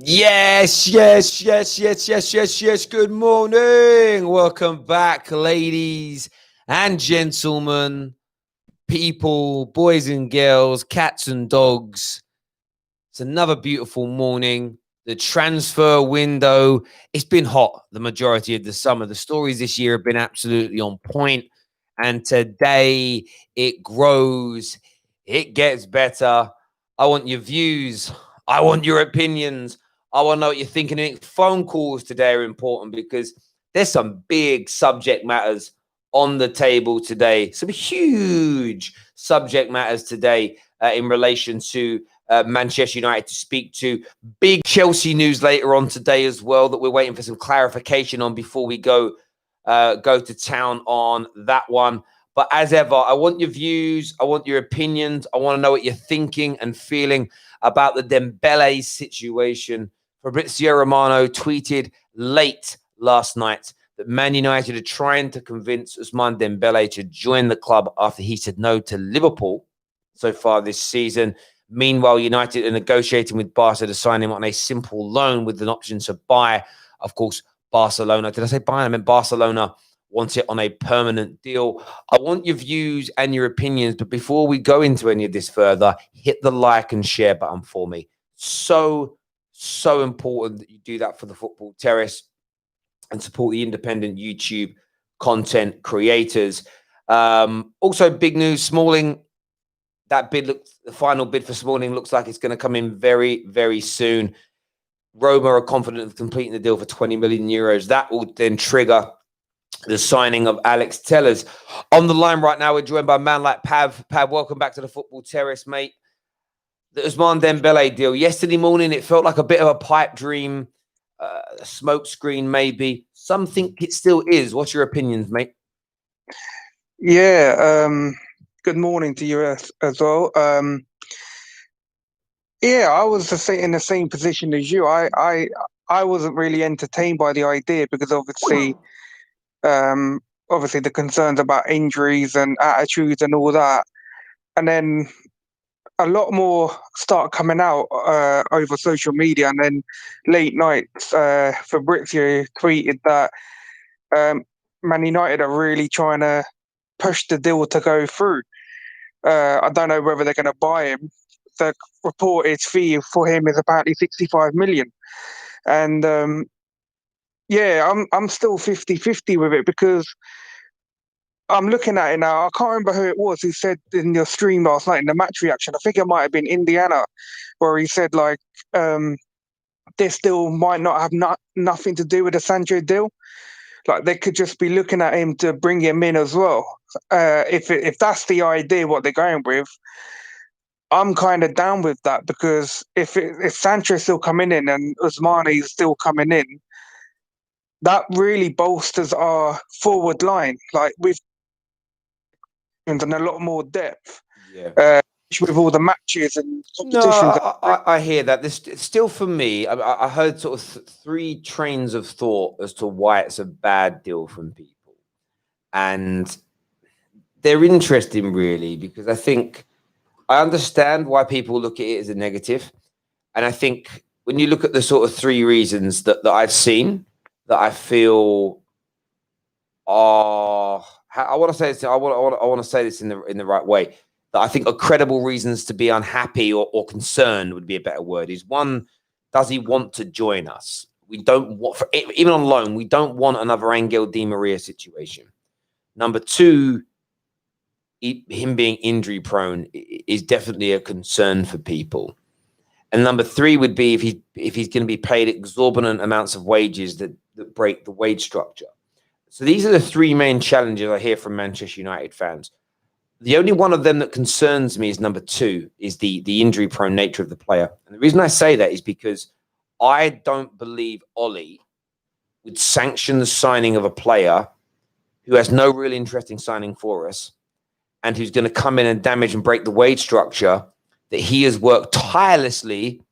Yes. Good morning. Welcome back, ladies and gentlemen, people, boys and girls, cats and dogs. It's another beautiful morning. The transfer window, it's been hot the majority of the summer. The stories this year have been absolutely on point. And today it grows, it gets better. I want your views. I want your opinions. I want to know what you're thinking. Phone calls today are important because there's some big subject matters on the table today. Some huge subject matters today in relation to Manchester United to speak to. Big Chelsea news later on today as well that we're waiting for some clarification on before we go to town on that one. But as ever, I want your views. I want your opinions. I want to know what you're thinking and feeling about the Dembele situation. Fabrizio Romano tweeted late last night that Man United are trying to convince Ousmane Dembele to join the club after he said no to Liverpool so far this season. Meanwhile, United are negotiating with Barca to sign him on a simple loan with an option to buy. Of course, Barcelona. Did I say buy? I meant Barcelona wants it on a permanent deal. I want your views and your opinions, but before we go into any of this further, hit the like and share button for me. So important that you do that for the Football Terrace and support the independent YouTube content creators. Also, big news, Smalling. That bid the final bid for Smalling looks like it's going to come in very, very soon. Roma are confident of completing the deal for 20 million euros. That will then trigger the signing of Alex Tellers. On the line right now, we're joined by a man like Pav. Pav, welcome back to the Football Terrace, mate. The Ousmane Dembele deal. Yesterday morning, it felt like a bit of a pipe dream, a smoke screen maybe. Some think it still is. What's your opinions, mate? Yeah, good morning to you as well. Yeah, I was in the same position as you. I wasn't really entertained by the idea because obviously the concerns about injuries and attitudes and all that, and then a lot more start coming out over social media, and then late nights, Fabrizio tweeted that Man United are really trying to push the deal to go through. I don't know whether they're going to buy him. The reported fee for him is apparently 65 million. And yeah, I'm still 50-50 with it because I'm looking at it now. I can't remember who it was who said in your stream last night in the match reaction. I think it might have been Indiana, where he said like this deal might not have nothing to do with the Sancho deal. Like they could just be looking at him to bring him in as well. If that's the idea, what they're going with, I'm kind of down with that because if Sancho's still coming in and Ousmane is still coming in, that really bolsters our forward line. Like we've and a lot more depth. Yeah. With all the matches and No, competitions. I hear that. This still for me. I heard sort of three trains of thought as to why it's a bad deal from people, and they're interesting, really, because I think I understand why people look at it as a negative, and I think when you look at the sort of three reasons that I've seen that I feel are I want to say this. I want to say this in the right way. That I think are credible reasons to be unhappy or concerned would be a better word. Is one, does he want to join us? We don't want, even on loan, we don't want another Angel Di Maria situation. Number two, him being injury prone is definitely a concern for people. And number three would be if he's going to be paid exorbitant amounts of wages that break the wage structure. So these are the three main challenges I hear from Manchester United fans. The only one of them that concerns me is number two, is the injury-prone nature of the player. And the reason I say that is because I don't believe Ollie would sanction the signing of a player who has no real interest in signing for us and who's going to come in and damage and break the wage structure that he has worked tirelessly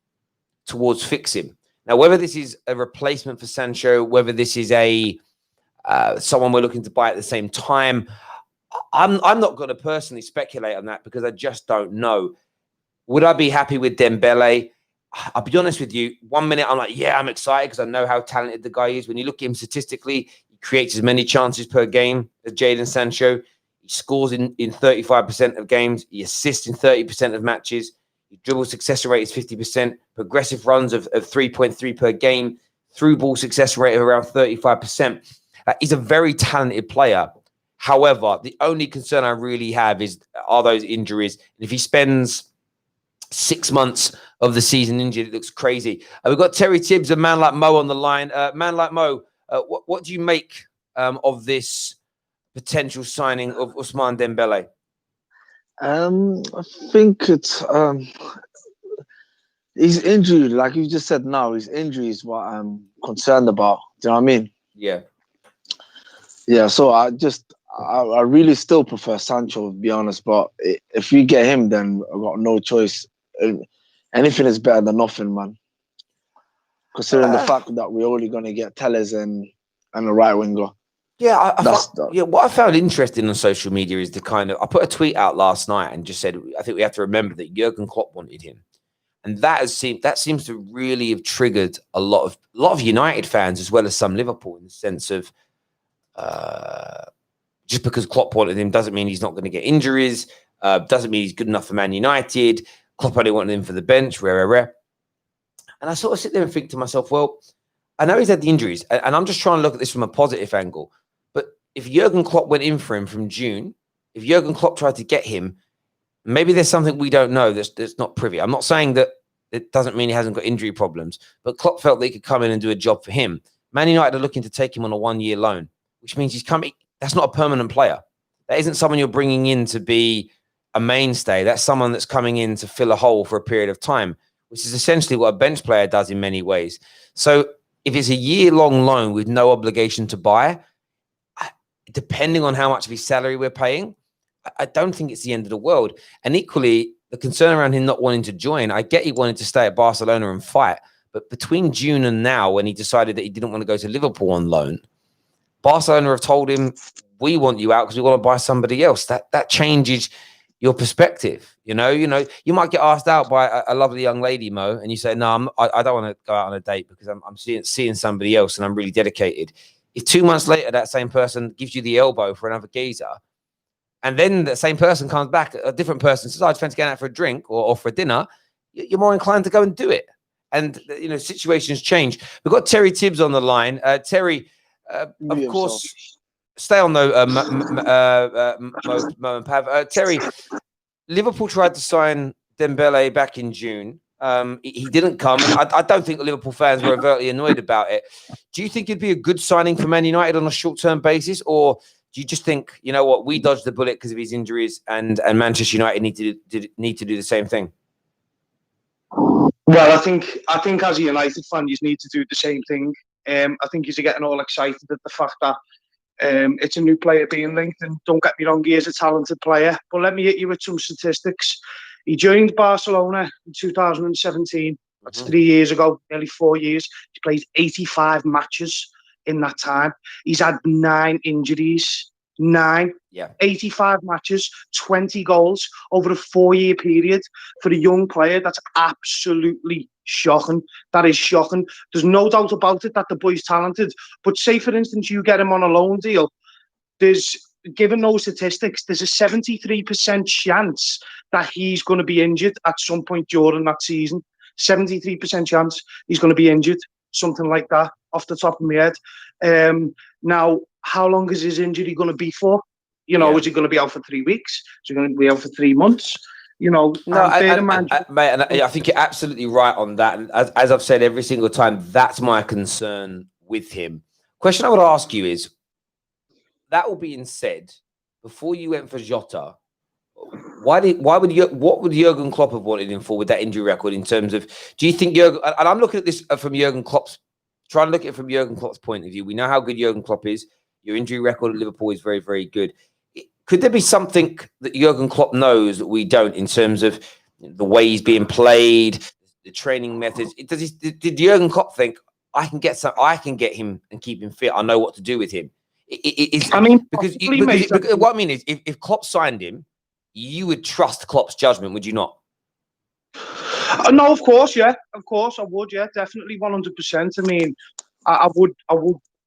towards fixing. Now, whether this is a replacement for Sancho, whether this is someone we're looking to buy at the same time, I'm not going to personally speculate on that because I just don't know. Would I be happy with Dembele? I'll be honest with you. 1 minute I'm like, yeah, I'm excited because I know how talented the guy is. When you look at him statistically, he creates as many chances per game as Jadon Sancho. He scores in 35% of games. He assists in 30% of matches. His dribble success rate is 50%. Progressive runs of 3.3 per game. Through ball success rate of around 35%. He's a very talented player. However, the only concern I really have are those injuries. And if he spends 6 months of the season injured, it looks crazy. We've got Terry Tibbs, a man like Mo, on the line. Man like Mo, what do you make of this potential signing of Ousmane Dembele? I think it's his injury, like you just said now, his injury is what I'm concerned about. Do you know what I mean? Yeah. Yeah, so I really still prefer Sancho, to be honest. But if we get him, then I've got no choice. Anything is better than nothing, man. Considering the fact that we're only going to get Telles and a right winger. Yeah, what I found interesting on social media is I put a tweet out last night and just said, I think we have to remember that Jurgen Klopp wanted him. And that seems to really have triggered a lot of United fans as well as some Liverpool, in the sense of just because Klopp wanted him doesn't mean he's not going to get injuries. Doesn't mean he's good enough for Man United. Klopp only wanted him for the bench, rare. And I sort of sit there and think to myself, well, I know he's had the injuries, and I'm just trying to look at this from a positive angle. But if Jurgen Klopp went in for him from June, if Jurgen Klopp tried to get him, maybe there's something we don't know that's not privy. I'm not saying that it doesn't mean he hasn't got injury problems, but Klopp felt that he could come in and do a job for him. Man United are looking to take him on a 1-year loan, which means he's coming. That's not a permanent player. That isn't someone you're bringing in to be a mainstay. That's someone that's coming in to fill a hole for a period of time, which is essentially what a bench player does in many ways. So if it's a year-long loan with no obligation to buy, depending on how much of his salary we're paying, I don't think it's the end of the world. And equally, the concern around him not wanting to join, I get he wanted to stay at Barcelona and fight, but between June and now, when he decided that he didn't want to go to Liverpool on loan, Barcelona have told him, we want you out because we want to buy somebody else. That changes your perspective. You might get asked out by a lovely young lady, Mo, and you say, no, I don't want to go out on a date because I'm seeing somebody else and I'm really dedicated. If 2 months later, that same person gives you the elbow for another geezer, and then the same person comes back, a different person says, I just fancy going out for a drink or for a dinner, you're more inclined to go and do it. And, situations change. We've got Terry Tibbs on the line. Terry, of course, stay on though, Mo and Pav. Terry, Liverpool tried to sign Dembele back in June. He didn't come, and I don't think Liverpool fans were overtly annoyed about it. Do you think it'd be a good signing for Man United on a short-term basis, or do you just think, you know what, we dodged the bullet because of his injuries, and Manchester United need to do the same thing? Well, I think as a United fan, you need to do the same thing. I think you're getting all excited at the fact that it's a new player being linked, and don't get me wrong, he is a talented player. But let me hit you with some statistics. He joined Barcelona in 2017. That's 3 years ago, nearly 4 years. He played 85 matches in that time. He's had 9 injuries. 9. Yeah. 85 matches, 20 goals over a 4-year period. For a young player, that's absolutely shocking. That is shocking. There's no doubt about it that the boy's talented. But say, for instance, you get him on a loan deal. Given those statistics, there's a 73% chance that he's going to be injured at some point during that season. 73% chance he's going to be injured, something like that, off the top of my head. Now, how long is his injury going to be for? Is he going to be out for 3 weeks? Is he going to be out for 3 months? No, mate, and I think you're absolutely right on that. And as I've said every single time, that's my concern with him. Question I would ask you is, that all being said, before you went for Jota, what would Jurgen Klopp have wanted him for with that injury record? In terms of, do you think Jurgen? And I'm looking at this from Jurgen Klopp's. Try and look at it from Jurgen Klopp's point of view. We know how good Jurgen Klopp is. Your injury record at Liverpool is very, very good. Could there be something that Jurgen Klopp knows that we don't, in terms of the way he's being played, the training methods? Did Jurgen Klopp think, I can get him and keep him fit? I know what to do with him. What I mean is, if Klopp signed him, you would trust Klopp's judgment, would you not? No, of course, yeah, of course, I would, yeah, definitely, 100%. I mean, I would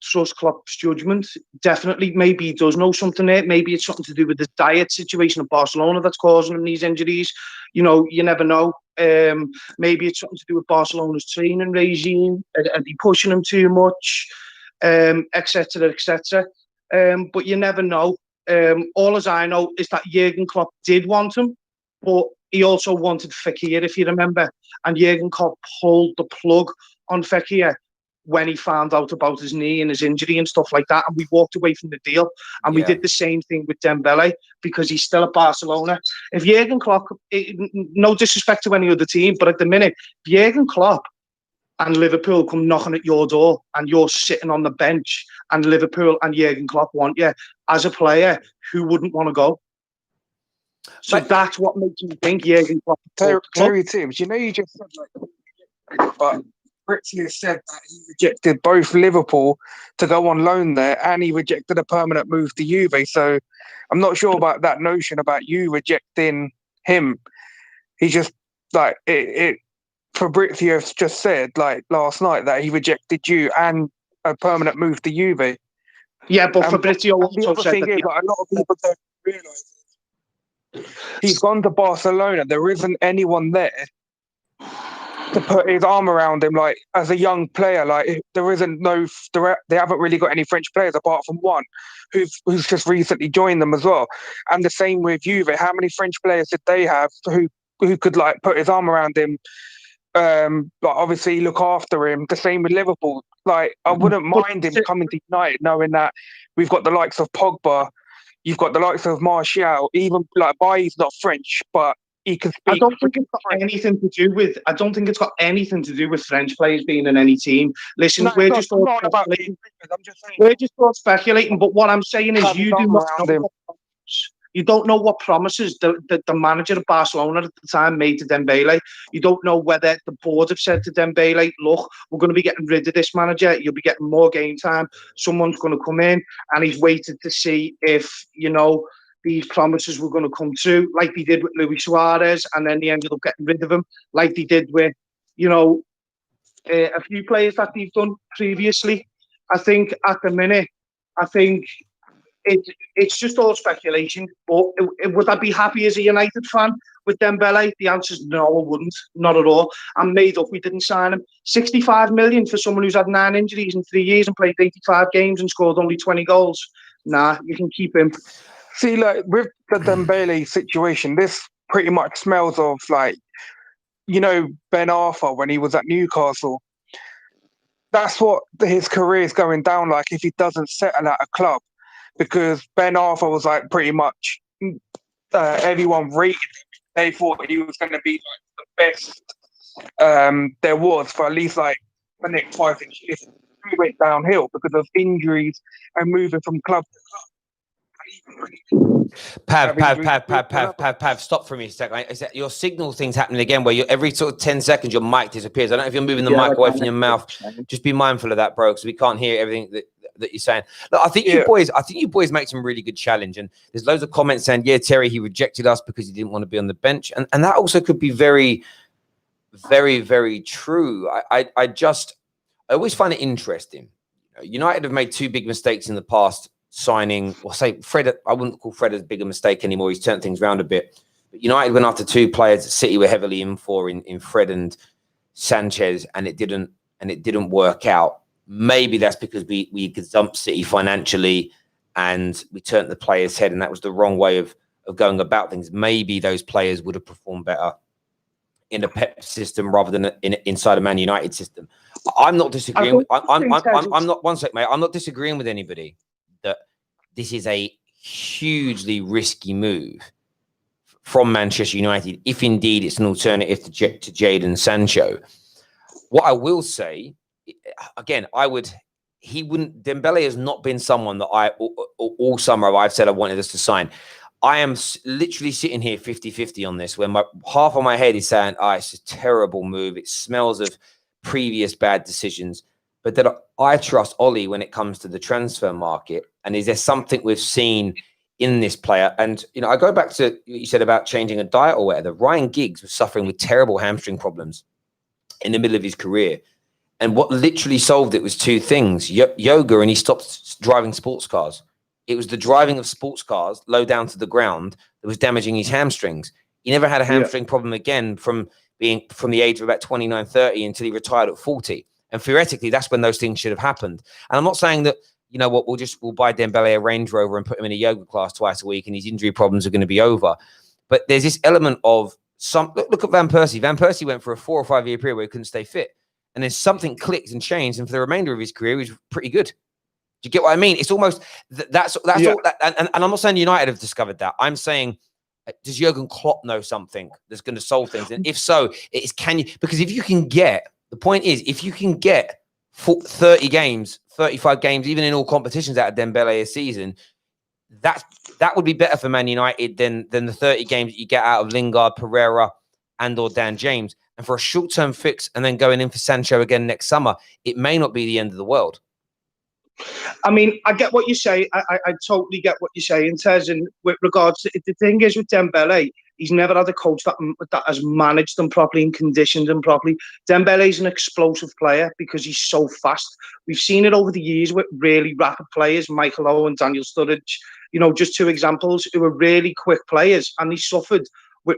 trust Klopp's judgment. Definitely, maybe he does know something there. Maybe it's something to do with the diet situation of Barcelona that's causing him these injuries. You know, you never know. Maybe it's something to do with Barcelona's training regime. Are they pushing him too much? Etc. etc. But you never know. All as I know is that Jurgen Klopp did want him, but he also wanted Fekir, if you remember. And Jurgen Klopp pulled the plug on Fekir when he found out about his knee and his injury and stuff like that. And we walked away from the deal. And we did the same thing with Dembele because he's still at Barcelona. If Jurgen Klopp, no disrespect to any other team, but at the minute, if Jurgen Klopp and Liverpool come knocking at your door and you're sitting on the bench and Liverpool and Jurgen Klopp want you, as a player, who wouldn't want to go? So that's what makes me think Jurgen Klopp. Terry Timms, you know, you just said like, but Fabrizio said that he rejected both Liverpool to go on loan there, and he rejected a permanent move to Juve. So I'm not sure about that notion about you rejecting him. He just like it. Fabrizio just said like last night that he rejected you and a permanent move to Juve. Yeah, but Fabrizio also said that like, a lot of people don't realise he's gone to Barcelona. There isn't anyone there to put his arm around him, like as a young player. Like there isn't they haven't really got any French players apart from one who's just recently joined them as well. And the same with Juve. How many French players did they have who could like put his arm around him? Like obviously look after him. The same with Liverpool. Like I wouldn't mind him coming to United, knowing that we've got the likes of Pogba, you've got the likes of Martial. Even like Bailly's not French, but he can speak. I don't think it's got anything to do with. I don't think it's got anything to do with French players being in any team. Listen, we're just all speculating. I'm just saying, we're just all speculating. But what I'm saying is, you do not know. You don't know what promises the manager of Barcelona at the time made to Dembele. You don't know whether the board have said to Dembele, look, we're going to be getting rid of this manager. You'll be getting more game time. Someone's going to come in, and he's waited to see if, you know, these promises were going to come true, like they did with Luis Suarez, and then they ended up getting rid of him, like they did with, you know, a few players that they've done previously. I think at the minute, it's just all speculation. But would I be happy as a United fan with Dembele? The answer is no, I wouldn't. Not at all. I'm made up we didn't sign him. 65 million for someone who's had 9 injuries in 3 years and played 85 games and scored only 20 goals. Nah, you can keep him. See, like with the Dembele situation, this pretty much smells of like, you know, Ben Arthur when he was at Newcastle. That's what his career is going down like if he doesn't settle at a club. Because Ben Arthur was like pretty much everyone rated him. They thought he was going to be like the best there was for at least like the next 5-6 years. He went downhill because of injuries and moving from club to club. Pav, stop for me a second. Is that your signal thing's happening again where every sort of 10 seconds your mic disappears? I don't know if you're moving the mic away from your mouth. Just be mindful of that, bro, because we can't hear everything that you're saying. Look, I think you boys make some really good challenge. And there's loads of comments saying, yeah, Terry, he rejected us because he didn't want to be on the bench. And that also could be very, very, very true. I always find it interesting. United have made 2 big mistakes in the past. Signing, or say Fred, I wouldn't call Fred as big a mistake anymore. He's turned things around a bit. But United went after 2 players that City were heavily in for in Fred and Sanchez, and it didn't work out. Maybe that's because we gazumped City financially and we turned the players' head, and that was the wrong way of going about things. Maybe those players would have performed better in a Pep system rather than inside a Man United system. I'm not disagreeing. I'm not, one sec, mate. I'm not disagreeing with anybody that this is a hugely risky move from Manchester United, if indeed it's an alternative to Jadon Sancho. What I will say, again, Dembele has not been someone that all summer I've said I wanted us to sign. I am literally sitting here 50-50 on this, where half of my head is saying, it's a terrible move. It smells of previous bad decisions. But that I trust Ollie when it comes to the transfer market. And is there something we've seen in this player. And, you know, I go back to what you said about changing a diet or whatever. Ryan Giggs was suffering with terrible hamstring problems in the middle of his career. And what literally solved it was two things: yoga, and he stopped driving sports cars. It was the driving of sports cars low down to the ground that was damaging his hamstrings. He never had a hamstring problem again from the age of about 29, 30 until he retired at 40. And theoretically, that's when those things should have happened. And I'm not saying that, you know what, we'll buy Dembele a Range Rover and put him in a yoga class twice a week and his injury problems are going to be over. But there's this element of look at Van Persie. Van Persie went for a 4 or 5 year period where he couldn't stay fit. And then something clicked and changed. And for the remainder of his career, he was pretty good. Do you get what I mean? It's almost that's all. And I'm not saying United have discovered that. I'm saying, does Jurgen Klopp know something that's going to solve things? And if so, it's because if you can get, the point is, if you can get 30 games, 35 games, even in all competitions out of Dembele a season, that would be better for Man United than the 30 games that you get out of Lingard, Pereira, and or Dan James. And for a short-term fix and then going in for Sancho again next summer, it may not be the end of the world. I mean, I get what you say. I totally get what you say in terms of with regards to the thing is with Dembele, he's never had a coach that has managed him properly and conditioned him properly. Dembele is an explosive player because he's so fast. We've seen it over the years with really rapid players, Michael Owen, Daniel Sturridge, you know, just two examples who were really quick players, and they suffered with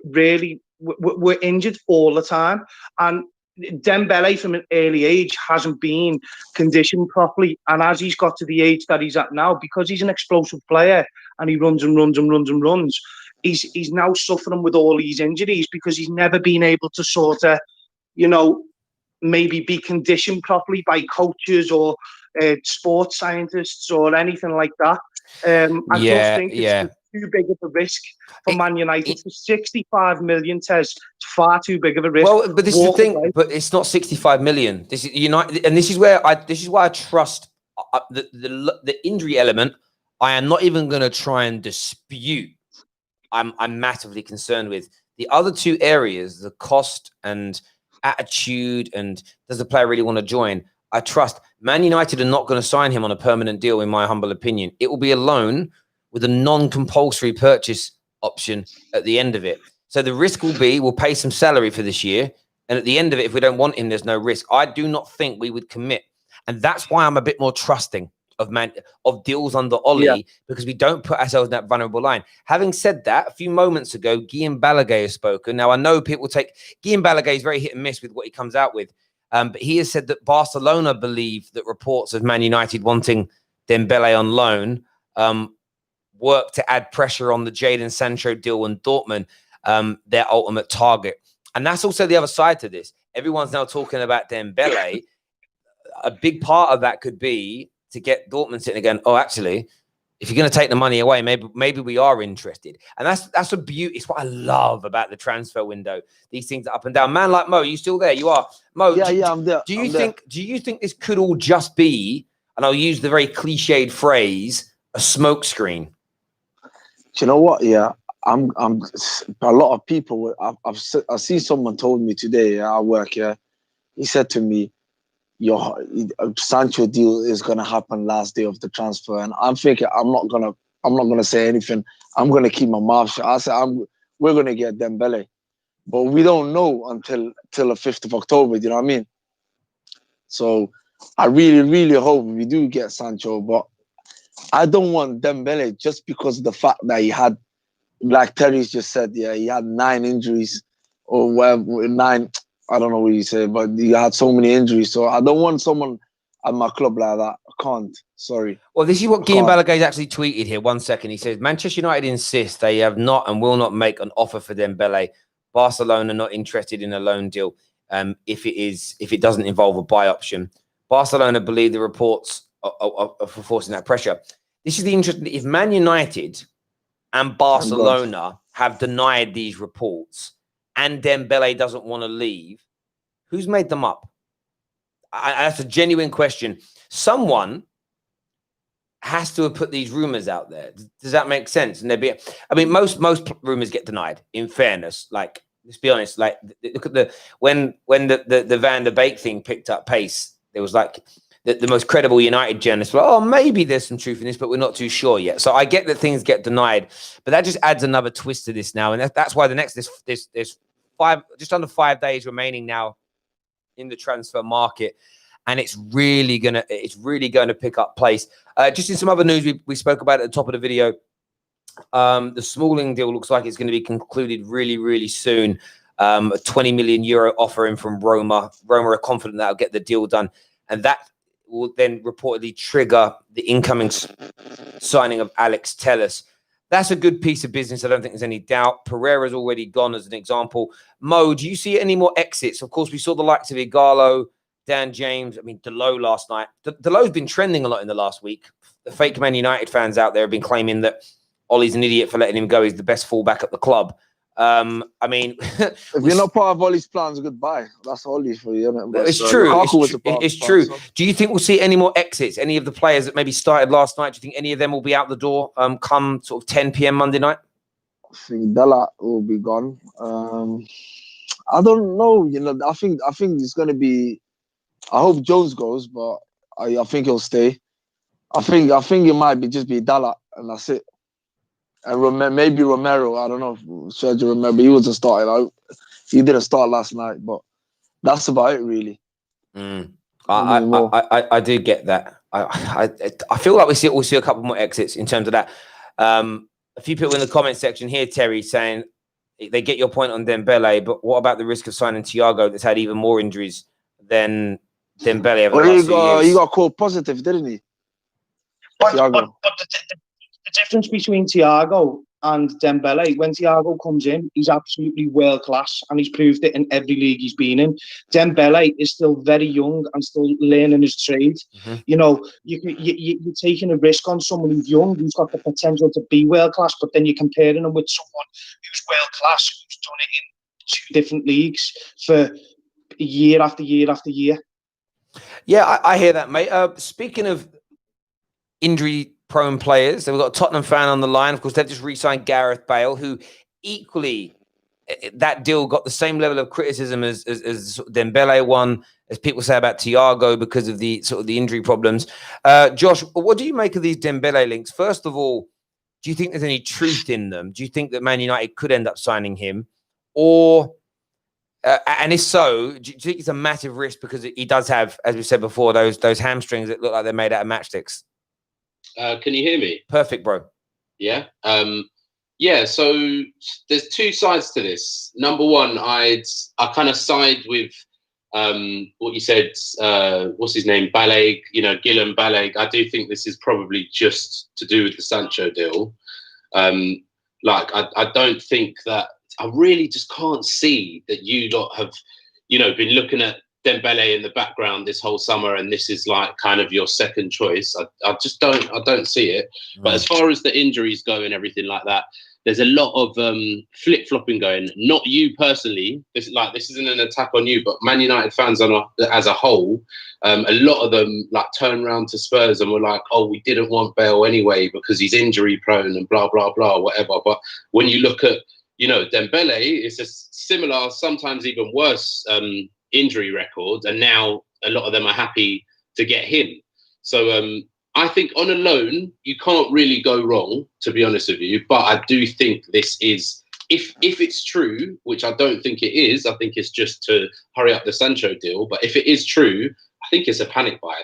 were injured all the time. And Dembele from an early age hasn't been conditioned properly, and as he's got to the age that he's at now, because he's an explosive player and he runs and runs and runs and runs, he's now suffering with all these injuries because he's never been able to sort of, you know, maybe be conditioned properly by coaches or sports scientists or anything like that. I just think it's too big of a risk for Man United. For 65 million, Tez, it's far too big of a risk. Well, but this is the thing. But it's not 65 million. This is United, and this is why I trust the injury element. I am not even going to try and dispute. I'm massively concerned with the other two areas: the cost and attitude, and does the player really want to join? I trust Man United are not going to sign him on a permanent deal, in my humble opinion. It will be a loan with a non-compulsory purchase option at the end of it. So the risk will be we'll pay some salary for this year, and at the end of it, if we don't want him, there's no risk. I do not think we would commit, and that's why I'm a bit more trusting of deals under Ollie, because we don't put ourselves in that vulnerable line. Having said that, a few moments ago, Guillaume Balaguer has spoken. Now, I know people Guillaume Balaguer is very hit and miss with what he comes out with, but he has said that Barcelona believe that reports of Man United wanting Dembele on loan work to add pressure on the Jadon Sancho deal and Dortmund, their ultimate target. And that's also the other side to this. Everyone's now talking about Dembele. A big part of that could be to get Dortmund sitting again. Oh, actually, if you're going to take the money away, maybe we are interested. And that's a beauty. It's what I love about the transfer window. These things are up and down. Man like Mo, you still there? You are. Mo, I'm there. Do you think this could all just be, and I'll use the very cliched phrase, a smokescreen? Do you know what? Yeah, I'm. A lot of people. I see someone told me today at work. Yeah, he said to me, "Your Sancho deal is gonna happen last day of the transfer," and I'm thinking I'm not gonna say anything. I'm gonna keep my mouth shut. I said we're gonna get Dembele, but we don't know until the 5th of October. You know what I mean? So I really, really hope we do get Sancho, but I don't want Dembele just because of the fact that he had, like Terry's just said, he had 9 injuries or whatever, 9. I don't know what you say, but he had so many injuries. So I don't want someone at my club like that. I can't. Sorry. Well, this is what Guillaume Balaguer's actually tweeted here. 1 second. He says, Manchester United insist they have not and will not make an offer for Dembele. Barcelona not interested in a loan deal if it doesn't involve a buy option. Barcelona believe the reports are forcing that pressure. This is the interesting. If Man United and Barcelona have denied these reports and Dembele doesn't want to leave, who's made them up? That's a genuine question. Someone has to have put these rumors out there. Does that make sense? And most rumors get denied, in fairness. Like, let's be honest, like look at when the Van der Beek thing picked up pace, there was like the most credible United journalists were like, oh, maybe there's some truth in this, but we're not too sure yet. So I get that things get denied, but that just adds another twist to this now. And that's why there's just under 5 days remaining now in the transfer market. And it's really gonna pick up pace. Just in some other news we spoke about at the top of the video, the Smalling deal looks like it's going to be concluded really, really soon. A 20 million euro offer in from Roma. Roma are confident that'll get the deal done, and that will then reportedly trigger the incoming signing of Alex Telles. That's a good piece of business. I don't think there's any doubt. Pereira's already gone as an example. Mo, do you see any more exits? Of course, we saw the likes of Igalo, Dan James. I mean, Delo last night. Delo's been trending a lot in the last week. The fake Man United fans out there have been claiming that Ollie's an idiot for letting him go. He's the best fullback at the club. I mean, if you're not part of Ollie's plans, goodbye. That's Ollie for you, isn't it? It's true. It's true. Do you think we'll see any more exits? Any of the players that maybe started last night? Do you think any of them will be out the door come sort of 10 p.m. Monday night? I think Della will be gone. I don't know. You know, I think it's going to be. I hope Jones goes, but I think he'll stay. I think it might be Dalla, and that's it. And maybe Romero. I don't know. Sergio Romero. He wasn't starting. He didn't start last night, but that's about it, really. I do get that. I feel like we'll see a couple more exits in terms of that. A few people in the comment section here, Terry, saying they get your point on Dembele, but what about the risk of signing Thiago that's had even more injuries than Dembele over the last few years? He got called positive, didn't he? But the difference between Thiago and Dembele, when Thiago comes in, he's absolutely world class, and he's proved it in every league he's been in. Dembele is still very young and still learning his trade. Mm-hmm. You know, you're taking a risk on someone who's young, who's got the potential to be world class, but then you're comparing him with someone who's world class, who's done it in 2 different leagues for year after year after year. Yeah, I hear that, mate. Speaking of injury-prone players, we've got a Tottenham fan on the line. Of course, they've just re-signed Gareth Bale, who equally, that deal got the same level of criticism as Dembele won, as people say about Thiago because of the sort of the injury problems. Josh, what do you make of these Dembele links? First of all, do you think there's any truth in them? Do you think that Man United could end up signing him? Or... and if so, do you think it's a massive risk because he does have, as we said before, those hamstrings that look like they're made out of matchsticks? Can you hear me? Perfect, bro. Yeah. Yeah. So there's 2 sides to this. Number one, I kind of side with what you said. What's his name? Baleg. You know, Guillem Baleg. I do think this is probably just to do with the Sancho deal. I don't think that. I really just can't see that you lot have, been looking at Dembele in the background this whole summer, and this is like kind of your second choice. I don't see it. But as far as the injuries go and everything like that, there's a lot of flip-flopping going. Not you personally. This isn't an attack on you, but Man United fans as a whole, a lot of them turned around to Spurs and were like, "Oh, we didn't want Bale anyway because he's injury prone and blah blah blah, whatever." But when you look at Dembele, is a similar, sometimes even worse injury record, and now a lot of them are happy to get him. So I think on a loan, you can't really go wrong, to be honest with you. But I do think this is, if it's true, which I don't think it is, I think it's just to hurry up the Sancho deal. But if it is true, I think it's a panic buy.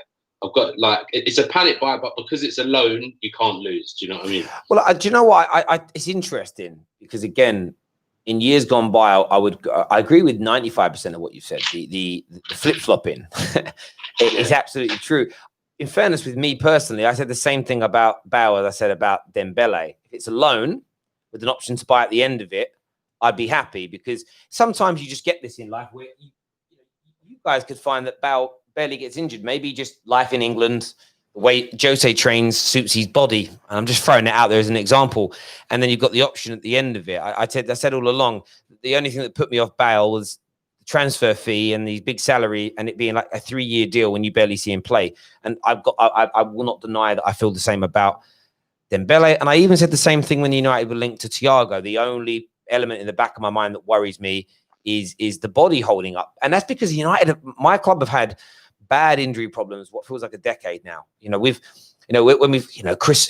It's a panic buy, but because it's a loan, you can't lose. Do you know what I mean? Well, do you know what? It's interesting because, again, in years gone by, I agree with 95% of what you said. The flip-flopping is absolutely true. In fairness, with me personally, I said the same thing about Bale as I said about Dembele. If it's a loan with an option to buy at the end of it, I'd be happy, because sometimes you just get this in life where you guys could find that Bale barely gets injured. Maybe just life in England, the way Jose trains suits his body. And I'm just throwing it out there as an example. And then you've got the option at the end of it. I said all along, the only thing that put me off Bale was the transfer fee and the big salary, and it being like a 3-year deal when you barely see him play. And I will not deny that I feel the same about Dembele. And I even said the same thing when United were linked to Thiago. The only element in the back of my mind that worries me is the body holding up. And that's because United, my club, have had bad injury problems, what feels like a decade now. When we've, Chris,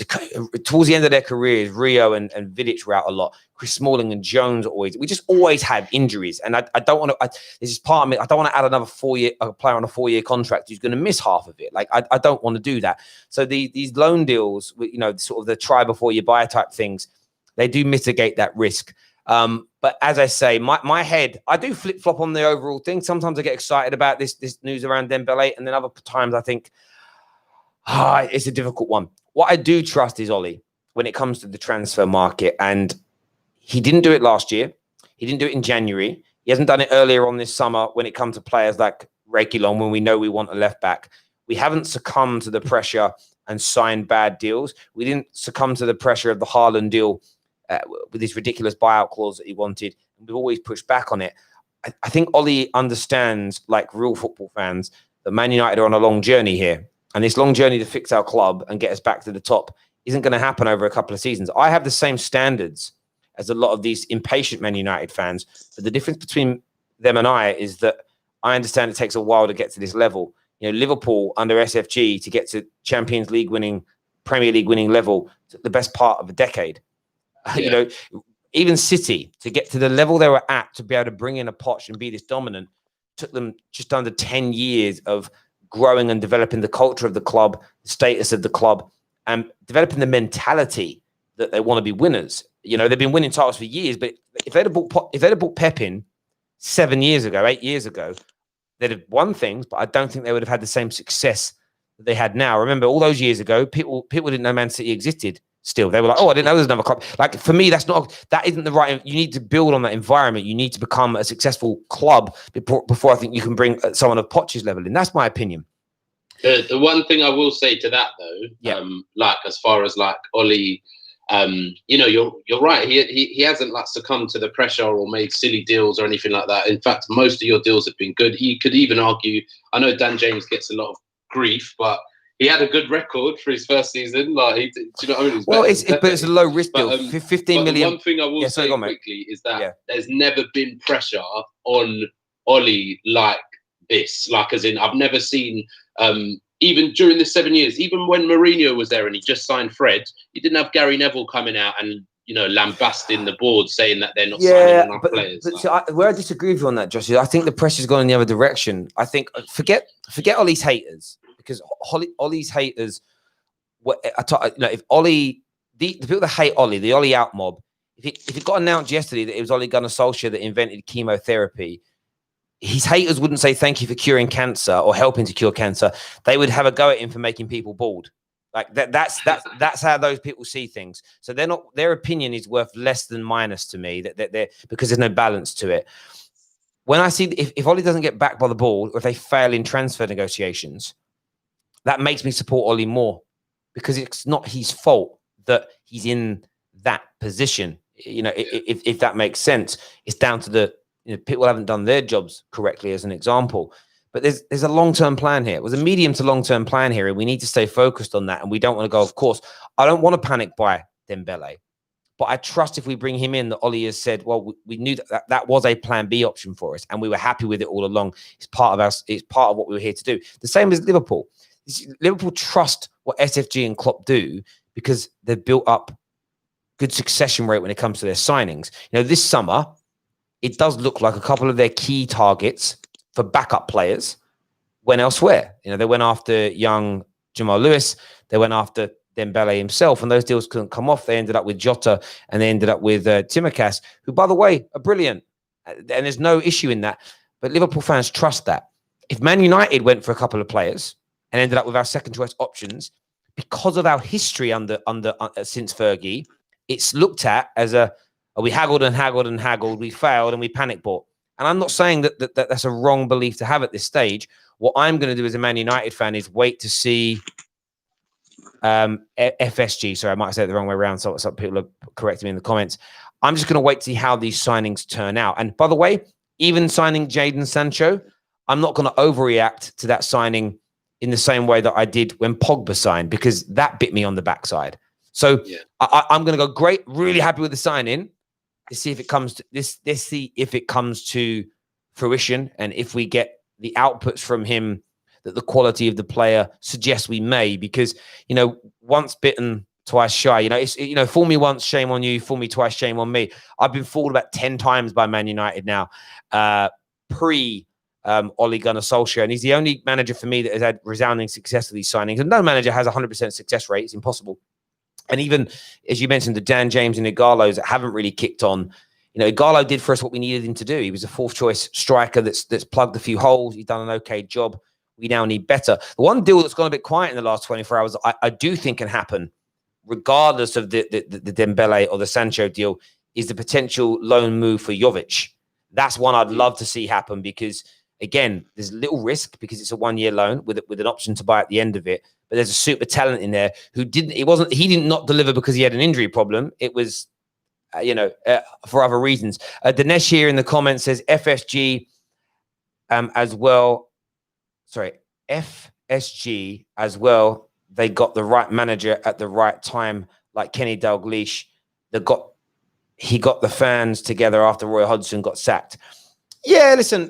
towards the end of their careers, Rio and Vidic were out a lot. Chris Smalling and Jones we just always had injuries. And I don't want to, this is part of me, I don't want to add another a player on a 4-year contract who's going to miss half of it. Like, I don't want to do that. So these loan deals, sort of the try before you buy type things, they do mitigate that risk. But as I say, my head, I do flip flop on the overall thing. Sometimes I get excited about this news around Dembele, and then other times I think, it's a difficult one. What I do trust is Ollie when it comes to the transfer market, and he didn't do it last year. He didn't do it in January. He hasn't done it earlier on this summer when it comes to players like Reguilon, when we know we want a left back. We haven't succumbed to the pressure and signed bad deals. We didn't succumb to the pressure of the Haaland deal with his ridiculous buyout clause that he wanted. We've always pushed back on it. I think Ollie understands, like real football fans, that Man United are on a long journey here. And this long journey to fix our club and get us back to the top isn't going to happen over a couple of seasons. I have the same standards as a lot of these impatient Man United fans. But the difference between them and I is that I understand it takes a while to get to this level. Liverpool under SFG to get to Champions League winning, Premier League winning level, the best part of a decade. Yeah. Even City to get to the level they were at to be able to bring in a Poch and be this dominant took them just under 10 years of growing and developing the culture of the club, the status of the club, and developing the mentality that they want to be winners. They've been winning titles for years, but if they'd have bought Pep in 7 years ago, 8 years ago, they'd have won things, but I don't think they would have had the same success that they had now. Remember, all those years ago, people didn't know Man City existed. Still, they were like, "Oh, I didn't know there's another club." Like, for me, that isn't the right. You need to build on that environment. You need to become a successful club before I think you can bring someone of Poch's level in. That's my opinion. The one thing I will say to that though, like as far as like Ollie, you're right. He hasn't like succumbed to the pressure or made silly deals or anything like that. In fact, most of your deals have been good. You could even argue. I know Dan James gets a lot of grief, but he had a good record for his first season. Like, do you know what I mean? Well, it's a low risk deal. 15 million. One thing I will say quickly is that there's never been pressure on Ollie like this. Like, as in, I've never seen, even during the 7 years, even when Mourinho was there and he just signed Fred, he didn't have Gary Neville coming out and lambasting the board saying that they're not signing enough players. But where I disagree with you on that, Josh, is I think the pressure's gone in the other direction. I think forget Ollie's haters. Because Ollie's haters, if Ollie, the people that hate Ollie, the Ollie out mob, if it got announced yesterday that it was Ole Gunnar Solskjaer that invented chemotherapy, his haters wouldn't say thank you for curing cancer or helping to cure cancer. They would have a go at him for making people bald. Like that's how those people see things. So their opinion is worth less than minus to me. Because there's no balance to it. When I see if Ollie doesn't get backed by the ball, or if they fail in transfer negotiations, that makes me support Ollie more, because it's not his fault that he's in that position. If that makes sense, it's down to the people haven't done their jobs correctly, as an example. But there's a long-term plan here. It was a medium to long-term plan here, and we need to stay focused on that. And we don't want to go, of course, I don't want to panic buy Dembele, but I trust if we bring him in, that Ollie has said, well, we knew that was a plan B option for us, and we were happy with it all along. It's part of us. It's part of what we were here to do. The same as Liverpool. Liverpool trust what SFG and Klopp do because they've built up good succession rate when it comes to their signings. This summer, it does look like a couple of their key targets for backup players went elsewhere. They went after young Jamal Lewis. They went after Dembele himself, and those deals couldn't come off. They ended up with Jota, and they ended up with Tsimikas, who, by the way, are brilliant. And there's no issue in that. But Liverpool fans trust that. If Man United went for a couple of players and ended up with our second choice options, because of our history since Fergie, it's looked at as we haggled and haggled and haggled, we failed, and we panic bought. And I'm not saying that that's a wrong belief to have at this stage. What I'm going to do as a Man United fan is wait to see FSG. Sorry, I might have said it the wrong way around. So some people are correcting me in the comments. I'm just going to wait to see how these signings turn out. And by the way, even signing Jadon Sancho, I'm not going to overreact to that signing in the same way that I did when Pogba signed, because that bit me on the backside. So I'm going to go great, really happy with the signing. Let's see if it comes to this. Let's see if it comes to fruition, and if we get the outputs from him that the quality of the player suggests we may, because, you know, once bitten, twice shy. You know, it's, you know, fool me once, shame on you. Fool me twice, shame on me. I've been fooled about 10 times by Man United now, pre Ole Gunnar Solskjaer, and he's the only manager for me that has had resounding success with these signings. And no manager has 100% success rate. It's impossible. And even, as you mentioned, the Dan James and Igalos that haven't really kicked on. You know, Igalo did for us what we needed him to do. He was a fourth choice striker that's plugged a few holes. He's done an okay job. We now need better. The one deal that's gone a bit quiet in the last 24 hours, I do think can happen, regardless of the Dembele or the Sancho deal, is the potential loan move for Jovic. That's one I'd love to see happen, because, again, there's little risk because it's a 1-year loan with an option to buy at the end of it. But there's a super talent in there who he did not deliver because he had an injury problem. It was, for other reasons. Dinesh here in the comments says FSG as well. Sorry, FSG as well. They got the right manager at the right time, like Kenny Dalglish. He got the fans together after Roy Hodgson got sacked. Yeah, listen,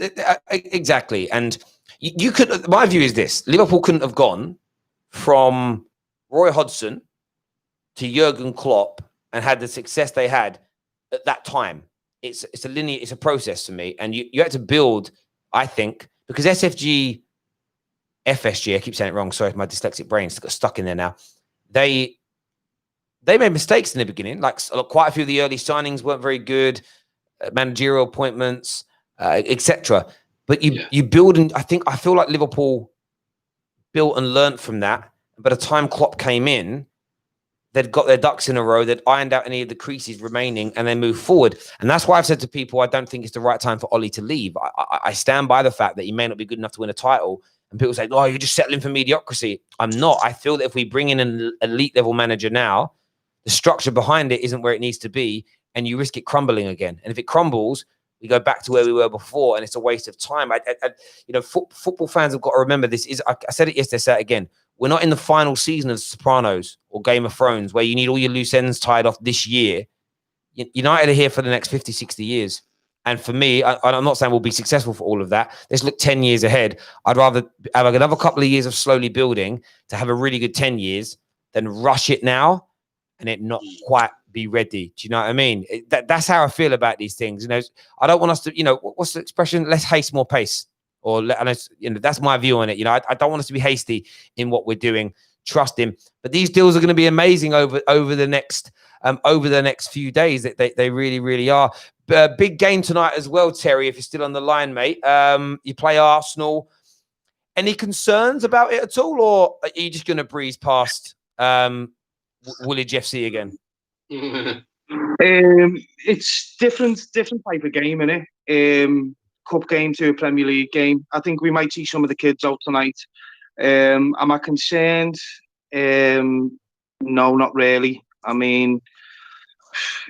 exactly. And you could. My view is this: Liverpool couldn't have gone from Roy Hodgson to Jurgen Klopp and had the success they had at that time. It's a process to me, and you had to build. I think because FSG, I keep saying it wrong. Sorry, my dyslexic brain's got stuck in there now. They made mistakes in the beginning. Like quite a few of the early signings weren't very good, managerial appointments, etc. But you build, and I feel like Liverpool built and learned from that. By the time Klopp came in, they'd got their ducks in a row. They'd ironed out any of the creases remaining, and they moved forward. And that's why I've said to people, I don't think it's the right time for Ole to leave. I stand by the fact that he may not be good enough to win a title. And people say, "Oh, you're just settling for mediocrity." I'm not. I feel that if we bring in an elite level manager now, the structure behind it isn't where it needs to be, and you risk it crumbling again. And if it crumbles, we go back to where we were before, and it's a waste of time. Football fans have got to remember this. I said it yesterday, say it again. We're not in the final season of Sopranos or Game of Thrones, where you need all your loose ends tied off this year. United are here for the next 50, 60 years. And for me, I'm not saying we'll be successful for all of that. Let's look 10 years ahead. I'd rather have another couple of years of slowly building to have a really good 10 years than rush it now and it not quite be ready. Do you know what I mean? That's how I feel about these things. I don't want us to, what's the expression? Less haste, more pace. That's my view on it. I don't want us to be hasty in what we're doing. Trust him. But these deals are going to be amazing over the next few days. They really, really are. Big game tonight as well, Terry, if you're still on the line, mate. You play Arsenal. Any concerns about it at all, or are you just going to breeze past Woolwich FC again? It's different type of game, isn't it? Cup game to a Premier League game. I think we might see some of the kids out tonight. Am I concerned? No, not really. I mean,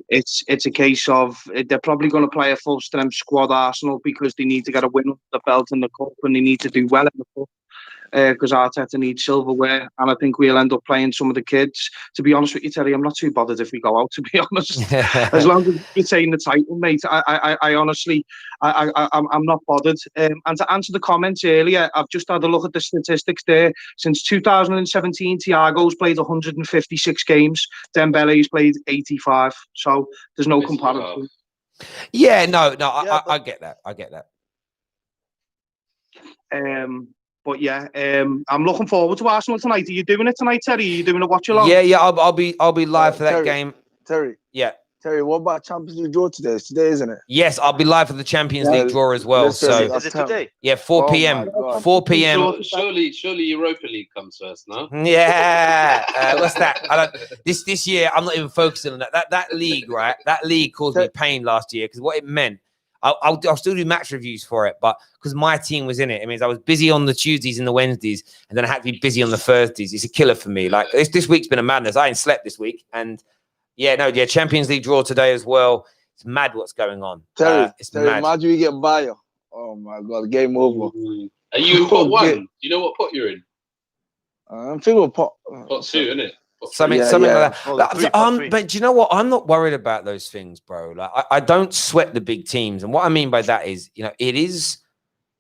it's a case of they're probably going to play a full strength squad Arsenal because they need to get a win under the belt in the cup and they need to do well in the cup. Because Arteta needs silverware, and I think we'll end up playing some of the kids. To be honest with you, Terry, I'm not too bothered if we go out. To be honest, as long as we retain the title, mate. I honestly, I'm not bothered. And to answer the comments earlier, I've just had a look at the statistics there. Since 2017, Thiago's played 156 games. Dembele's played 85. So there's no comparison. Yeah, no, I get that. I get that. But yeah, I'm looking forward to Arsenal tonight. Are you doing it tonight, Terry? Are you doing a watch along? Yeah, I'll be live for that game. Terry. Yeah. Terry, what about Champions League draw today? It's today, isn't it? Yes, I'll be live for the Champions League draw as well. Is it today? Yeah, 4 p.m. 4 p.m. Surely Europa League comes first, no? Yeah. What's that? This year, I'm not even focusing on that. That league, right? That league caused me pain last year because what it meant. I'll still do match reviews for it, but because my team was in it, it means I was busy on the Tuesdays and the Wednesdays, and then I had to be busy on the Thursdays. It's a killer for me. Like this week's been a madness. I ain't slept this week, and Champions League draw today as well. It's mad what's going on. Terry, it's mad. Imagine you get Bayer. Oh my God, game over. Are you in pot one? Do you know what pot you're in? I'm thinking pot 2, isn't it? Something like that. But do you know what? I'm not worried about those things, bro. Like I don't sweat the big teams, and what I mean by that is, it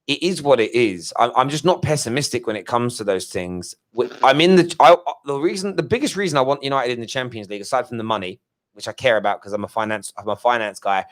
it is what it is. I'm just not pessimistic when it comes to those things. The biggest reason I want United in the Champions League, aside from the money, which I care about because I'm a finance guy,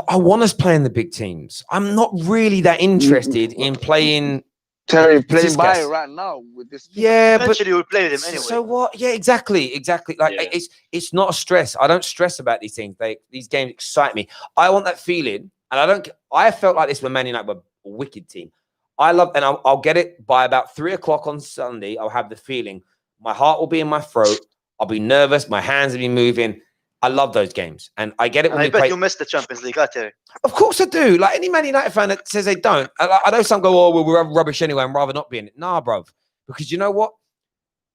I want us playing the big teams. I'm not really that interested in playing. Terry playing by right now with this. Yeah, eventually we'll play them anyway. So what? Yeah, exactly. Like it's not a stress. I don't stress about these things. These games excite me. I want that feeling, and I felt like this when Man United were a wicked team. And I'll get it by about 3:00 on Sunday. I'll have the feeling. My heart will be in my throat. I'll be nervous. My hands will be moving. I love those games, and I get it. And I bet you missed the Champions League, Terry. Of course I do. Like any Man United fan that says they don't. I know some go, "Oh, well, we're rubbish anyway. I'd rather not be in it." Nah, bro. Because you know what?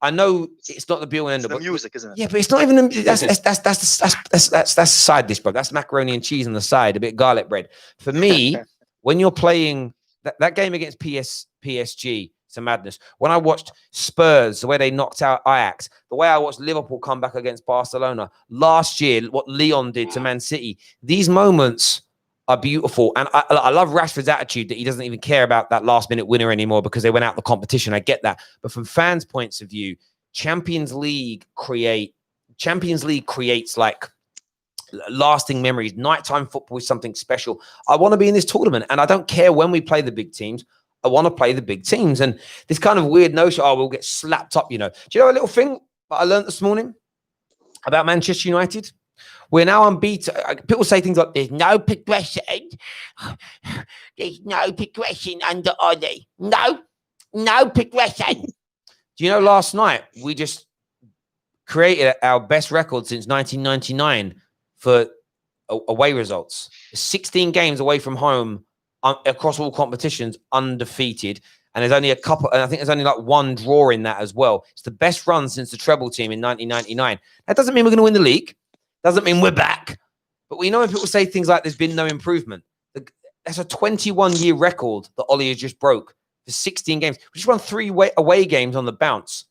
I know it's not the be all and end all. It's the music, isn't it? Yeah, but it's not even. That's the side dish, bro. That's macaroni and cheese on the side, a bit of garlic bread. For me, when you're playing that game against PSG. It's a madness. When I watched Spurs, the way they knocked out Ajax, the way I watched Liverpool come back against Barcelona last year, what Leon did to Man City, these moments are beautiful. And I love Rashford's attitude that he doesn't even care about that last minute winner anymore because they went out the competition. I get that. But from fans' points of view, Champions League creates like lasting memories. Nighttime football is something special. I want to be in this tournament, and I don't care when we play the big teams. I want to play the big teams. And this kind of weird notion, we'll get slapped up, Do you know a little thing that I learned this morning about Manchester United? We're now unbeaten. People say things like, there's no progression. There's no progression under Ollie. No progression. Do you know last night, we just created our best record since 1999 for away results. 16 games away from home across all competitions, undefeated. And there's only a couple, and I think there's only like one draw in that as well. It's the best run since the treble team in 1999. That doesn't mean we're going to win the league. Doesn't mean we're back. But we know when people say things like there's been no improvement. That's a 21-year record that Ollie has just broke for 16 games. We just won 3 away games on the bounce,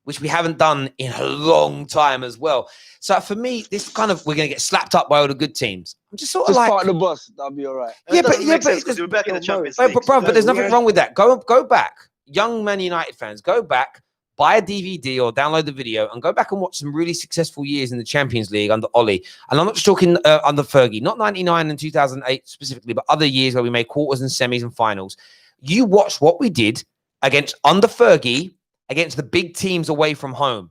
which we haven't done in a long time as well. So for me, this kind of, we're going to get slapped up by all the good teams. I'm just sort of like, part of the bus. That'll be all right. But you're back in the Champions League. But there's nothing wrong with that. Go back. Young Man United fans, go back, buy a DVD or download the video and go back and watch some really successful years in the Champions League under Ollie. And I'm not just talking under Fergie, not 99 and 2008 specifically, but other years where we made quarters and semis and finals. You watch what we did under Fergie, against the big teams away from home.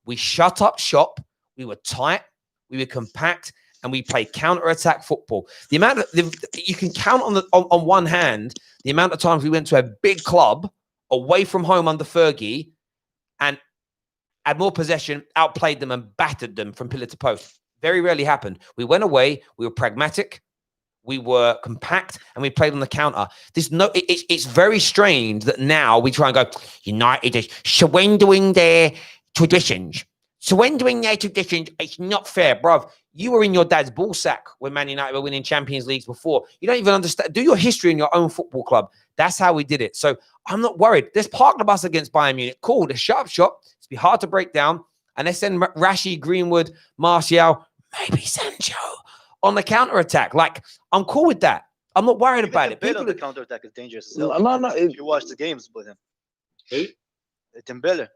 We shut up shop. We were tight. We were compact, and we played counter-attack football. The amount of you can count on one hand the amount of times we went to a big club away from home under Fergie and had more possession, outplayed them, and battered them from pillar to post. Very rarely happened. We went away. We were pragmatic. We were compact, and we played on the counter. It's very strange that now we try and go, United is surrendering their traditions. Surrendering their traditions, it's not fair, bruv. You were in your dad's ballsack when Man United were winning Champions Leagues before. You don't even understand. Do your history in your own football club. That's how we did it. So I'm not worried. Let's park the bus against Bayern Munich. Cool. The sharp shot. It's be hard to break down. And let's send Rashi, Greenwood, Martial, maybe Sancho on the counter-attack. Like, I'm cool with that. I'm not worried about it. People on the counter-attack is dangerous. No. If you watch the games with him. Who? Dembele.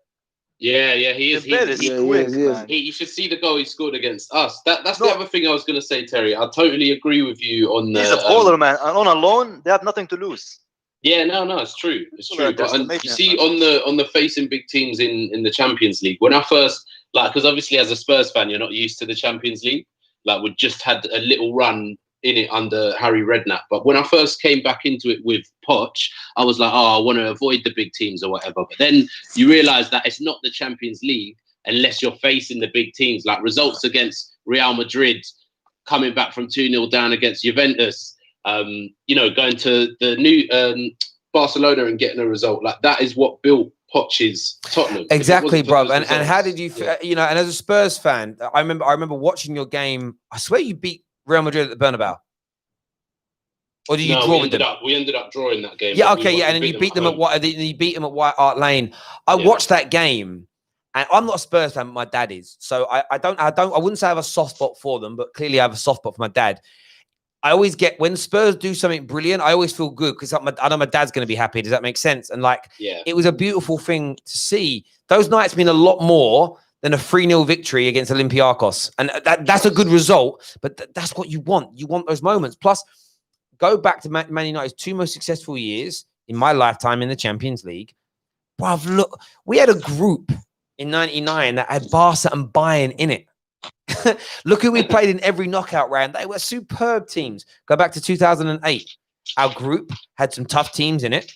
Yeah, he is. He's quick, man. You should see the goal he scored against us. That's the other thing I was going to say, Terry. I totally agree with you on the. He's a baller, man. And on a loan, they have nothing to lose. Yeah, no, it's true. It's true. But you see, on the facing big teams in the Champions League, when I first because obviously as a Spurs fan, you're not used to the Champions League. Like we just had a little run in it under Harry Redknapp. But when I first came back into it with Poch, I was like, I want to avoid the big teams or whatever. But then you realise that it's not the Champions League unless you're facing the big teams. Like results against Real Madrid, coming back from 2-0 down against Juventus, going to the new Barcelona and getting a result. Like that is what built Poch's Tottenham. Exactly, bro. And how did you, and as a Spurs fan, I remember watching your game. I swear you beat Real Madrid at the Bernabeu. Or did you draw with them? We ended up drawing that game. Yeah, okay, and then you beat them at White Hart Lane. I watched that game, and I'm not a Spurs fan, but my dad is. So I wouldn't say I have a soft spot for them, but clearly I have a soft spot for my dad. I always get when Spurs do something brilliant, I always feel good because I know my dad's going to be happy. Does that make sense? And like, it was a beautiful thing to see. Those nights mean a lot more than a 3-0 victory against Olympiacos. And that's a good result, but that's what you want. You want those moments. Plus, go back to Man United's 2 most successful years in my lifetime in the Champions League. Bruv, look, we had a group in 99 that had Barca and Bayern in it. Look who we played in every knockout round. They were superb teams. Go back to 2008. Our group had some tough teams in it.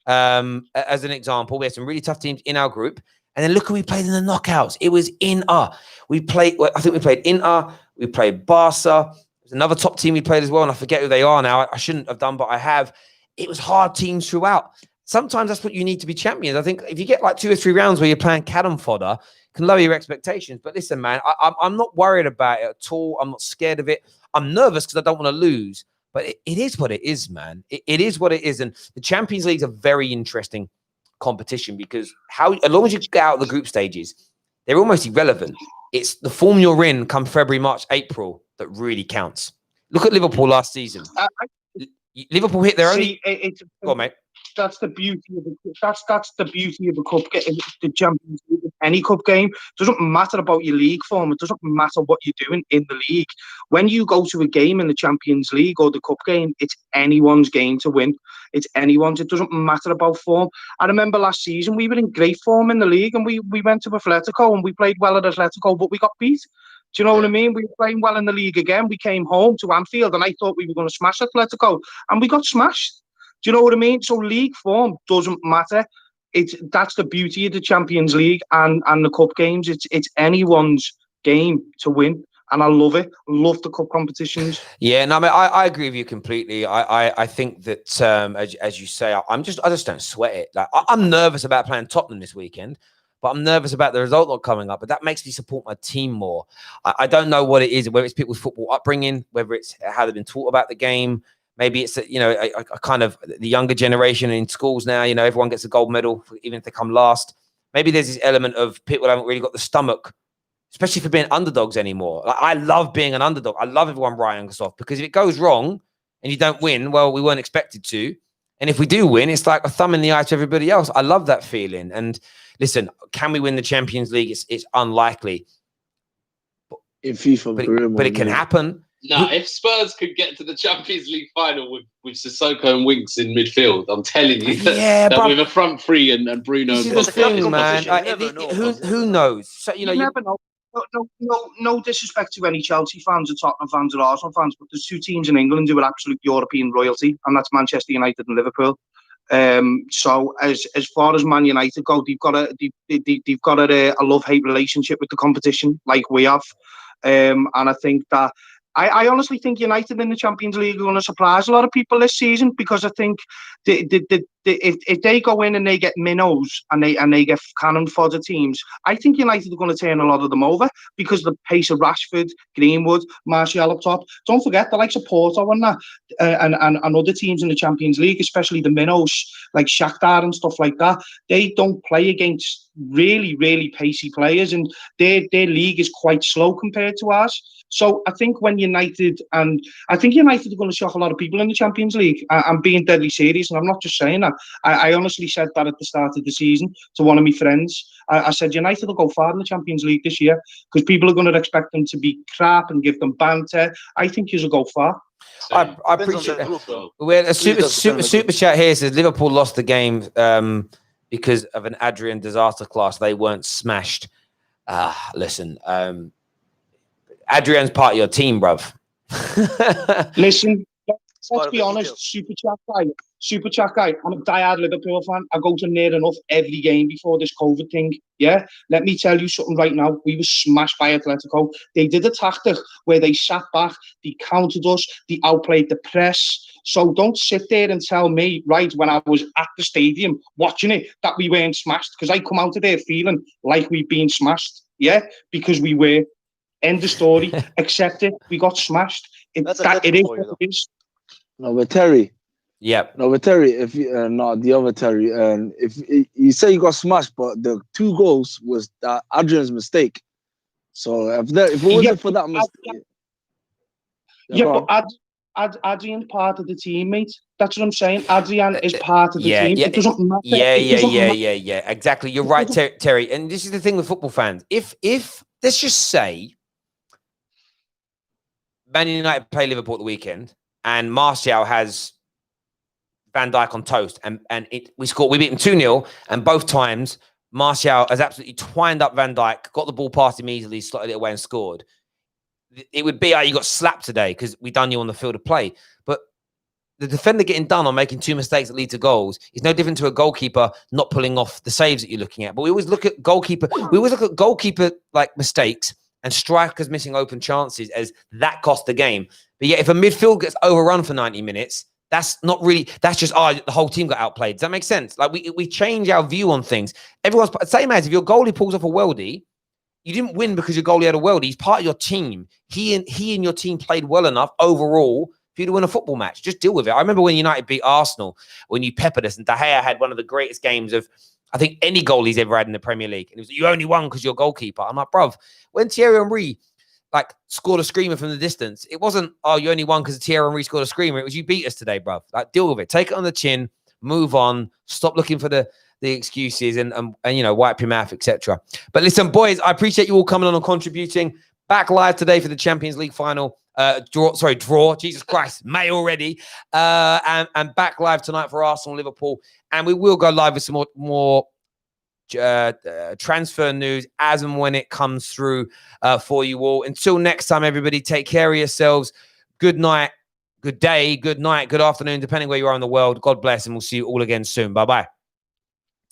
As an example, we had some really tough teams in our group. And then look who we played in the knockouts. It was Inter. I think we played Inter. We played Barca. There's another top team we played as well, and I forget who they are now. I shouldn't have done, but I have. It was hard teams throughout. Sometimes that's what you need to be champions. I think if you get like 2 or 3 rounds where you're playing cannon fodder, it can lower your expectations. But listen, man, I'm not worried about it at all. I'm not scared of it. I'm nervous because I don't want to lose. But it is what it is, man. It is what it is. And the Champions League is a very interesting competition because as long as you get out of the group stages, they're almost irrelevant. It's the form you're in come February, March, April that really counts. Look at Liverpool last season. Liverpool hit their only. Go on, mate. That's the beauty of the beauty of the cup game, the Champions League. Any cup game, doesn't matter about your league form. It doesn't matter what you're doing in the league. When you go to a game in the Champions League or the cup game, it's anyone's game to win. It's anyone's. It doesn't matter about form. I remember last season we were in great form in the league, and we went to Atletico and we played well at Atletico, but we got beat. Do you know what I mean? We were playing well in the league again. We came home to Anfield, and I thought we were going to smash Atletico, and we got smashed. Do you know what I mean? So league form doesn't matter. That's the beauty of the Champions League and the cup games. It's anyone's game to win, and I love it. Love the cup competitions. Yeah, no, I agree with you completely. I think that as you say, I just don't sweat it. Like I'm nervous about playing Tottenham this weekend, but I'm nervous about the result not coming up. But that makes me support my team more. I don't know what it is, whether it's people's football upbringing, whether it's how they've been taught about the game. Maybe it's, a kind of the younger generation in schools now, everyone gets a gold medal, even if they come last. Maybe there's this element of people haven't really got the stomach, especially for being underdogs anymore. Like, I love being an underdog. I love everyone writing us off because if it goes wrong and you don't win, well, we weren't expected to. And if we do win, it's like a thumb in the eye to everybody else. I love that feeling. And listen, can we win the Champions League? It's unlikely. In FIFA, but it can happen. No, if Spurs could get to the Champions League final with Sissoko and Winks in midfield, I'm telling you that with a front three and Bruno. This is the thing, man. Who knows? So you never know. No disrespect to any Chelsea fans or Tottenham fans or Arsenal fans, but there's 2 teams in England who are absolute European royalty, and that's Manchester United and Liverpool. So as far as Man United go, they've got a love-hate relationship with the competition, like we have. And I think that I honestly think United in the Champions League are going to surprise a lot of people this season, because I think if they go in and they get minnows and they get cannon fodder teams, I think United are going to turn a lot of them over because of the pace of Rashford, Greenwood, Martial up top. Don't forget the likes of Porto and that, and other teams in the Champions League, especially the minnows like Shakhtar and stuff like that. They don't play against really, really pacey players, and their league is quite slow compared to ours. So I think I think United are going to shock a lot of people in the Champions League. I'm being deadly serious, and I'm not just saying that. I honestly said that at the start of the season to one of my friends. I said United will go far in the Champions League this year because people are going to expect them to be crap and give them banter. I think you'll go far. I appreciate that. We had a super chat here says Liverpool lost the game because of an Adrian disaster class. They weren't smashed. Listen, Adrian's part of your team, bruv. Listen, let's be honest, super chat guy. I'm a diehard Liverpool fan. I go to near enough every game before this COVID thing. Yeah, let me tell you something right now. We were smashed by Atletico. They did a tactic where they sat back, they countered us, they outplayed the press. So don't sit there and tell me, right, when I was at the stadium watching it, that we weren't smashed, because I come out of there feeling like we've been smashed. Yeah, because we were. End of story. Accept it. We got smashed. It is what it is. No, but Terry. Yeah. No, but Terry, if you, not the other Terry, if you say you got smashed, but the 2 goals was Adrian's mistake. So if it wasn't for that mistake, but Adrian's part of the team, mate. That's what I'm saying. Adrian is part of the team. It doesn't matter. Yeah. Exactly. You're right, Terry. And this is the thing with football fans. If let's just say Man United play Liverpool at the weekend and Martial has Van Dijk on toast and we beat him 2-0 and both times Martial has absolutely twined up Van Dijk, got the ball past him easily, slotted it away and scored. It would be, you got slapped today because we done you on the field of play. But the defender getting done on making 2 mistakes that lead to goals is no different to a goalkeeper not pulling off the saves that you're looking at. But we always look at goalkeeper like mistakes and strikers missing open chances as that cost the game. But yet if a midfield gets overrun for 90 minutes, that's just, the whole team got outplayed. Does that make sense? Like we change our view on things. Everyone's same as if your goalie pulls off a worldie, you didn't win because your goalie had a worldie. He's part of your team. He and your team played well enough overall for you to win a football match. Just deal with it. I remember when United beat Arsenal, when you peppered us, and De Gea had one of the greatest games of, I think, any goalie's ever had in the Premier League. And it was, you only won because you're goalkeeper. I'm like, bruv, when Thierry Henry scored a screamer from the distance, it wasn't, you only won because Thierry Henry scored a screamer. It was, you beat us today, bruv. Deal with it. Take it on the chin. Move on. Stop looking for the excuses and wipe your mouth, etc. But listen, boys, I appreciate you all coming on and contributing. Back live today for the Champions League final. Draw. Jesus Christ, May already. And back live tonight for Arsenal, Liverpool. And we will go live with some more transfer news as and when it comes through for you all. Until next time, everybody, take care of yourselves. Good night, good day, good night, good afternoon, depending where you are in the world. God bless, and we'll see you all again soon. Bye-bye.